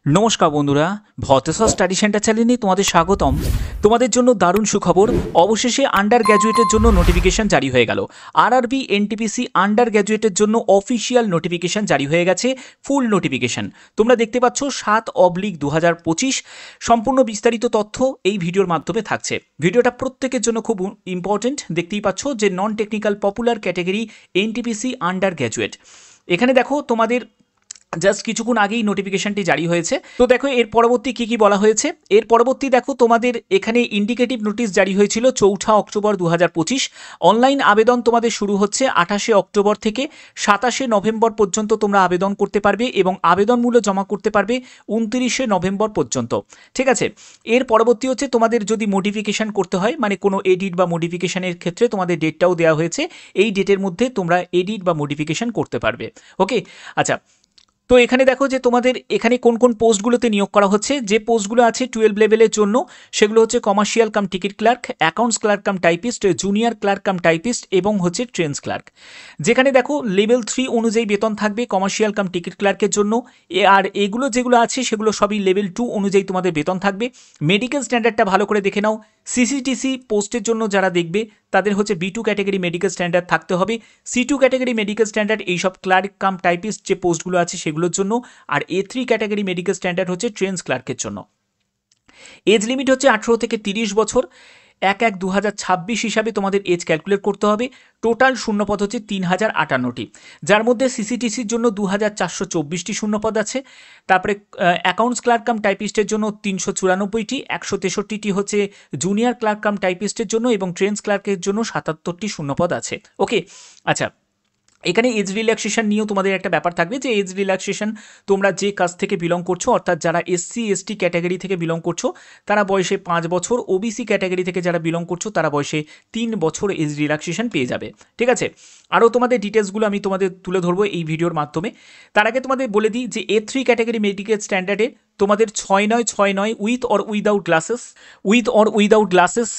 নমস্কার বন্ধুরা, ভতেশ্বর study centre চ্যানেলে তোমাদের স্বাগতম। তোমাদের জন্য দারুণ সুখবর, অবশেষে আন্ডার গ্র্যাজুয়েটের জন্য নোটিফিকেশন জারি হয়ে গেল। আরআরবি এনটিপিসি আন্ডার গ্র্যাজুয়েটের জন্য অফিসিয়াল নোটিফিকেশন জারি হয়ে গেছে, ফুল নোটিফিকেশন। তোমরা দেখতে পাচ্ছ 7/2025। সম্পূর্ণ বিস্তারিত তথ্য এই ভিডিওর মাধ্যমে থাকছে। ভিডিওটা প্রত্যেকের জন্য খুব ইম্পর্টেন্ট। দেখতেই পাচ্ছ যে non technical popular category NTPC under graduate. এখানে দেখো তোমাদের জাস্ট কিছুক্ষণ আগেই নোটিফিকেশনটি জারি হয়েছে। তো দেখো এর পরবর্তী কি কি বলা হয়েছে। এর পরবর্তী দেখো তোমাদের এখানে ইন্ডিকেটিভ নোটিশ জারি হয়েছিল 4 অক্টোবর 2025। অনলাইন আবেদন তোমাদের শুরু হচ্ছে 28 অক্টোবর থেকে 27 নভেম্বর পর্যন্ত তোমরা আবেদন করতে পারবে এবং আবেদনমূল্য জমা করতে পারবে 29 নভেম্বর পর্যন্ত। ঠিক আছে, এর পরবর্তী হচ্ছে তোমাদের যদি মডিফিকেশন করতে হয়, মানে কোনো এডিট বা মডিফিকেশনের ক্ষেত্রে তোমাদের ডেটটাও দেওয়া হয়েছে। এই ডেটের মধ্যে তোমরা এডিট বা মডিফিকেশন করতে পারবে। ওকে, আচ্ছা। তো এখানে দেখো যে তোমাদের এখানে কোন কোন পোস্টগুলোতে নিয়োগ করা হচ্ছে। যে পোস্টগুলো আছে 12 লেভেলের জন্য, সেগুলো হচ্ছে commercial cum ticket clerk, accounts clerk cum typist, junior clerk cum typist এবং হচ্ছে ট্রেন্স ক্লার্ক। যেখানে দেখো লেভেল 3 অনুযায়ী বেতন থাকবে কমার্শিয়াল কাম টিকিট ক্লার্কের জন্য। আর এগুলো যেগুলো আছে সেগুলো সবই লেভেল 2 অনুযায়ী তোমাদের বেতন থাকবে। মেডিকেল স্ট্যান্ডার্ডটা ভালো করে দেখে নাও। সিসিটিসি পোস্টের জন্য যারা দেখবে তাদের হচ্ছে B2 ক্যাটাগরি মেডিকেল স্ট্যান্ডার্ড থাকতে হবে। C2 ক্যাটাগরি মেডিকেল স্ট্যান্ডার্ড এইসব ক্লার্ক কাম টাইপিস্ট যে পোস্টগুলো আছে সেগুলোর জন্য। আর A3 ক্যাটাগরি মেডিকেল স্ট্যান্ডার্ড হচ্ছে ট্রেন্স ক্লার্কের জন্য। এজ লিমিট হচ্ছে 18 থেকে 30 বছর। 1/1/2026 হিসাবে তোমাদের এজ ক্যালকুলেট করতে হবে। টোটাল শূন্যপদ হচ্ছে 3058টি, যার মধ্যে সিসিটিসির জন্য 2424টি শূন্যপদ আছে। তারপরে অ্যাকাউন্টস ক্লার্ক কাম টাইপিস্টের জন্য 394টি, 163টি হচ্ছে জুনিয়র ক্লার্ক কাম টাইপিস্টের জন্য এবং ট্রেন্স ক্লার্কের জন্য 77টি শূন্যপদ আছে। ওকে, আচ্ছা। এখানে এজ রিল্যাক্সেশন নিয়েও তোমাদের একটা ব্যাপার থাকবে যে এজ রিল্যাক্সেশন তোমরা যে কাস্ট থেকে বিলং করছো, অর্থাৎ যারা SC ST ক্যাটাগরি থেকে বিলং করছো তারা বয়সে 5 বছর, OBC ক্যাটাগরি থেকে যারা বিলং করছো তারা বয়সে 3 বছর এজ রিল্যাক্সেশন পেয়ে যাবে। ঠিক আছে, আরও তোমাদের ডিটেলসগুলো আমি তোমাদের তুলে ধরবো এই ভিডিওর মাধ্যমে। তার আগে তোমাদের বলে দিই যে A3 ক্যাটাগরি মেডিকেল স্ট্যান্ডার্ডে তোমাদের 6/9 উইথ অর উইদাউট গ্লাসেস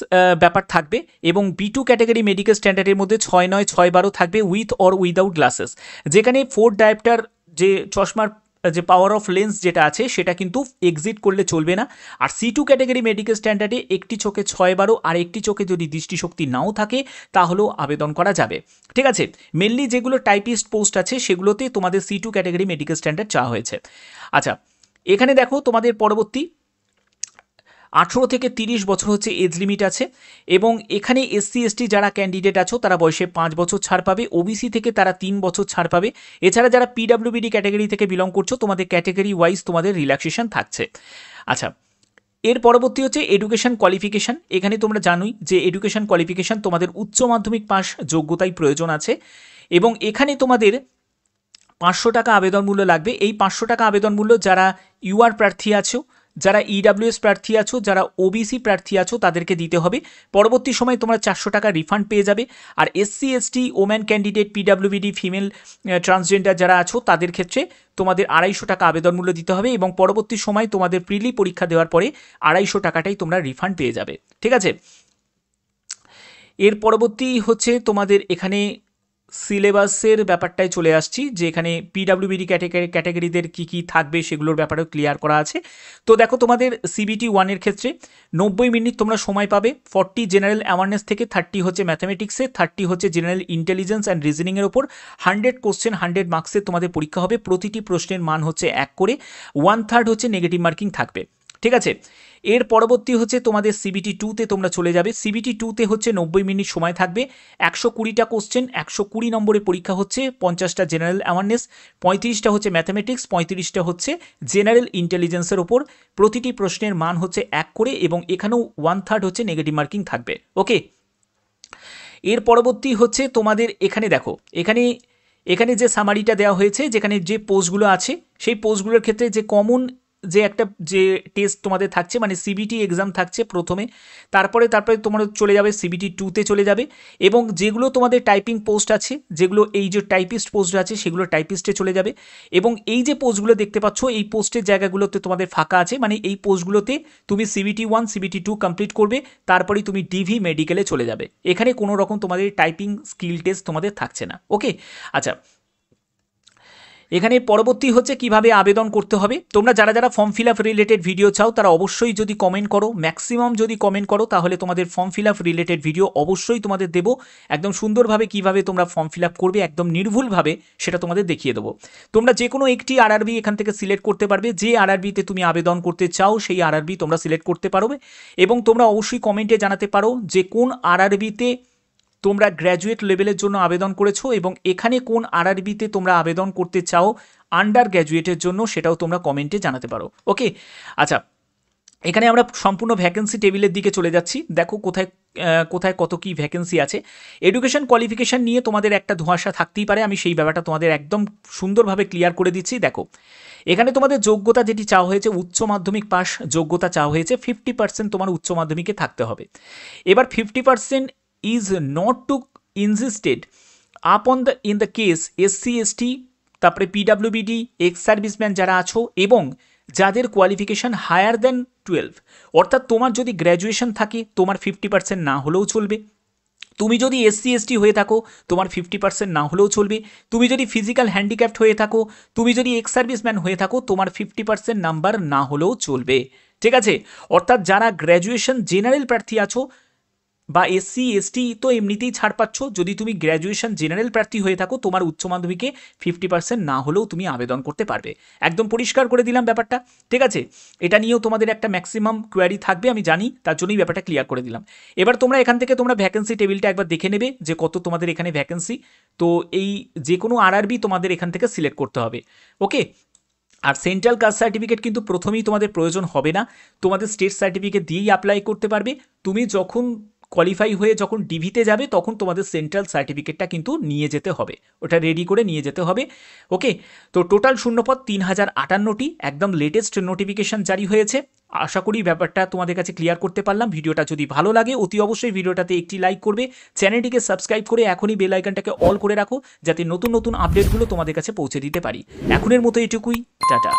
ব্যাপার থাকবে এবং B2 ক্যাটাগরি মেডিকেল স্ট্যান্ডার্ডের মধ্যে 6/9 থাকবে উইথ অর উইদাউট গ্লাসেস। যেখানে 4 ডায়োপ্টার যে চশমার যে পাওয়ার অফ লেন্স যেটা আছে সেটা কিন্তু এক্সিট করলে চলবে না। আর C2 ক্যাটাগরি মেডিকেল স্ট্যান্ডার্ডে একটি চোখে 6/12 আর একটি চোখে যদি দৃষ্টিশক্তি নাও থাকে তাহলেও আবেদন করা যাবে। ঠিক আছে, মেনলি যেগুলো টাইপিস্ট পোস্ট আছে সেগুলোতে তোমাদের C2 ক্যাটাগরি মেডিকেল স্ট্যান্ডার্ড চাওয়া হয়েছে। আচ্ছা, এখানে দেখো তোমাদের পরবর্তী 18 থেকে 30 বছর হচ্ছে এজ লিমিট আছে এবং এখানে SC ST যারা ক্যান্ডিডেট আছো তারা বয়সে 5 বছর ছাড় পাবে। OBC থেকে তারা 3 বছর ছাড় পাবে। এছাড়া যারা PWBD ক্যাটাগরি থেকে বিলং করছো তোমাদের ক্যাটাগরি ওয়াইজ তোমাদের রিল্যাক্সেশন থাকছে। আচ্ছা, এর পরবর্তী হচ্ছে এডুকেশন কোয়ালিফিকেশান। এখানে তোমরা জানোই যে এডুকেশন কোয়ালিফিকেশান তোমাদের উচ্চ মাধ্যমিক পাস যোগ্যতাই প্রয়োজন আছে এবং এখানে তোমাদের 500 টাকা আবেদন মূল্য লাগবে। এই 500 টাকা আবেদন মূল্য যারা UR প্রার্থী আছো, যারা EWS প্রার্থী আছো, যারা OBC প্রার্থী আছো তাদেরকে দিতে হবে। পরবর্তী সময় তোমরা 400 টাকা রিফান্ড পেয়ে যাবে। আর SC ST woman candidate, PWBD female transgender যারা আছো তাদের ক্ষেত্রে তোমাদের 250 টাকা আবেদন মূল্য দিতে হবে এবং পরবর্তী সময় তোমাদের প্রিলি পরীক্ষা দেওয়ার পরে 250 টাকাটাই তোমরা রিফান্ড পেয়ে যাবে। ঠিক আছে, এর পরবর্তী হচ্ছে তোমাদের এখানে সিলেবাসের ব্যাপারটায় চলে আসছি যে এখানে PWBD ক্যাটাগরিদের কী কী থাকবে সেগুলোর ব্যাপারেও ক্লিয়ার করা আছে। তো দেখো তোমাদের CBT 1 এর ক্ষেত্রে 90 মিনিট তোমরা সময় পাবে। 40 জেনারেল অ্যাওয়ারনেস থেকে, 30 হচ্ছে ম্যাথামেটিক্সে, 30 হচ্ছে জেনারেল ইন্টেলিজেন্স অ্যান্ড রিজনিংয়ের ওপর। 100 কোশ্চেন 100 মার্কসের তোমাদের পরীক্ষা হবে। প্রতিটি প্রশ্নের মান হচ্ছে 1 করে, 1/3 হচ্ছে নেগেটিভ মার্কিং থাকবে। ঠিক আছে, এর পরবর্তী হচ্ছে তোমাদের CBT 2তে তোমরা চলে যাবে। CBT 2তে হচ্ছে 90 মিনিট সময় থাকবে, 120টা কোশ্চেন, 120 নম্বরের পরীক্ষা হচ্ছে, 50টা জেনারেল অ্যাওয়ারনেস, 35টা হচ্ছে ম্যাথামেটিক্স, 35টা হচ্ছে জেনারেল ইন্টেলিজেন্সের ওপর। প্রতিটি প্রশ্নের মান হচ্ছে 1 করে এবং এখানেও 1/3 হচ্ছে নেগেটিভ মার্কিং থাকবে। ওকে, এর পরবর্তী হচ্ছে তোমাদের এখানে দেখো এখানে যে সামারিটা দেওয়া হয়েছে, যেখানে যে পোস্টগুলো আছে সেই পোস্টগুলোর ক্ষেত্রে যে কমন যে একটা যে টেস্ট তোমাদের থাকছে, মানে CBT এক্সাম থাকছে প্রথমে, তারপরে তোমরা চলে যাবে CBT 2তে চলে যাবে এবং যেগুলো তোমাদের টাইপিং পোস্ট আছে, যেগুলো এই যে টাইপিস্ট পোস্ট আছে সেগুলো টাইপিস্টে চলে যাবে এবং এই যে পোস্টগুলো দেখতে পাচ্ছ এই পোস্টের জায়গাগুলোতে তোমাদের ফাঁকা আছে, মানে এই পোস্টগুলোতে তুমি CBT 1 CBT 2 কমপ্লিট করবে, তারপরেই তুমি DV মেডিকেলে চলে যাবে। এখানে কোনো রকম তোমাদের টাইপিং স্কিল টেস্ট তোমাদের থাকছে না। ওকে, আচ্ছা, এখানে পরবর্তী হচ্ছে কিভাবে আবেদন করতে হবে। তোমরা যারা যারা form fill up related video চাও তারা অবশ্যই যদি কমেন্ট করো, ম্যাক্সিমাম যদি কমেন্ট করো, তাহলে তোমাদের form fill up related video অবশ্যই তোমাদের দেবো। একদম সুন্দরভাবে কিভাবে তোমরা ফর্ম ফিল আপ করবে একদম নির্ভুলভাবে সেটা তোমাদের দেখিয়ে দেবো। তোমরা যে কোনো একটি আরআরবি এখান থেকে সিলেক্ট করতে পারবে, যে আরআরবিতে তুমি আবেদন করতে চাও সেই আরআরবি তোমরা সিলেক্ট করতে পারবে। এবং তোমরা অবশ্যই কমেন্টে জানাতে পারো যে কোন আরআরবিতে তোমরা গ্র্যাজুয়েট লেভেলের জন্য আবেদন করেছো এবং এখানে কোন আরআরবিতে তোমরা আবেদন করতে চাও আন্ডার গ্র্যাজুয়েটের জন্য, সেটাও তোমরা কমেন্টে জানাতে পারো। ওকে, আচ্ছা, এখানে আমরা সম্পূর্ণ ভ্যাকেন্সি টেবিলের দিকে চলে যাচ্ছি। দেখো কোথায় কোথায় কত কি ভ্যাকেন্সি আছে। এডুকেশন কোয়ালিফিকেশান নিয়ে তোমাদের একটা ধোঁয়াশা থাকতেই পারে, আমি সেই ব্যাপারটা তোমাদের একদম সুন্দরভাবে ক্লিয়ার করে দিচ্ছি। দেখো এখানে তোমাদের যোগ্যতা যেটি চাওয়া হয়েছে, উচ্চ মাধ্যমিক পাস যোগ্যতা চাওয়া হয়েছে, 50% তোমার উচ্চ মাধ্যমিকে থাকতে হবে। এবার 50% is not to insisted upon the in the case SC ST, তারপরে PWBD, এক্স সার্ভিসম্যান যারা আছো এবং যাদের কোয়ালিফিকেশান হায়ার দ্যান 12, অর্থাৎ তোমার যদি গ্র্যাজুয়েশন থাকে তোমার 50% না হলেও চলবে। তুমি যদি SC ST হয়ে থাকো তোমার 50% না হলেও চলবে। তুমি যদি ফিজিক্যাল হ্যান্ডিক্যাপ্ট হয়ে থাকো, তুমি যদি এক্স সার্ভিসম্যান হয়ে থাকো, তোমার 50% নাম্বার না হলেও চলবে। ঠিক আছে, অর্থাৎ যারা গ্র্যাজুয়েশন জেনারেল প্রার্থী আছো বা SC ST তো এমনিতেই ছাড় পাচ্ছ, যদি তুমি গ্র্যাজুয়েশন জেনারেল প্রার্থী হয়ে থাকো তোমার উচ্চ মাধ্যমিকে 50% না হলেও তুমি আবেদন করতে পারবে। একদম পরিষ্কার করে দিলাম ব্যাপারটা। ঠিক আছে, এটা নিয়েও তোমাদের একটা ম্যাক্সিমাম কোয়ারি থাকবে আমি জানি, তার জন্যই ব্যাপারটা ক্লিয়ার করে দিলাম। এবার তোমরা এখান থেকে তোমরা ভ্যাকেন্সি টেবিলটা একবার দেখে নেবে যে কত তোমাদের এখানে ভ্যাকেন্সি। তো এই যে কোনো আরআরবি তোমাদের এখান থেকে সিলেক্ট করতে হবে। ওকে, আর সেন্ট্রাল কাস্ট সার্টিফিকেট কিন্তু প্রথমেই তোমাদের প্রয়োজন হবে না, তোমাদের স্টেট সার্টিফিকেট দিয়েই অ্যাপ্লাই করতে পারবে। তুমি যখন কোয়ালিফাই হয়ে যখন ডিভিতে যাবে তখন তোমাদের সেন্ট্রাল সার্টিফিকেটটা কিন্তু নিয়ে যেতে হবে, ওটা রেডি করে নিয়ে যেতে হবে। ওকে, তো টোটাল শূন্যপদ 3058টি, একদম লেটেস্ট নোটিফিকেশান জারি হয়েছে। আশা করি ব্যাপারটা তোমাদের কাছে ক্লিয়ার করতে পারলাম। ভিডিওটা যদি ভালো লাগে অতি অবশ্যই ভিডিওটাতে একটি লাইক করবে, চ্যানেলটিকে সাবস্ক্রাইব করে এখনই বেল আইকনটাকে অল করে রাখো যাতে নতুন নতুন আপডেটগুলো তোমাদের কাছে পৌঁছে দিতে পারি। এখনের মতো এটুকুই, টাটা।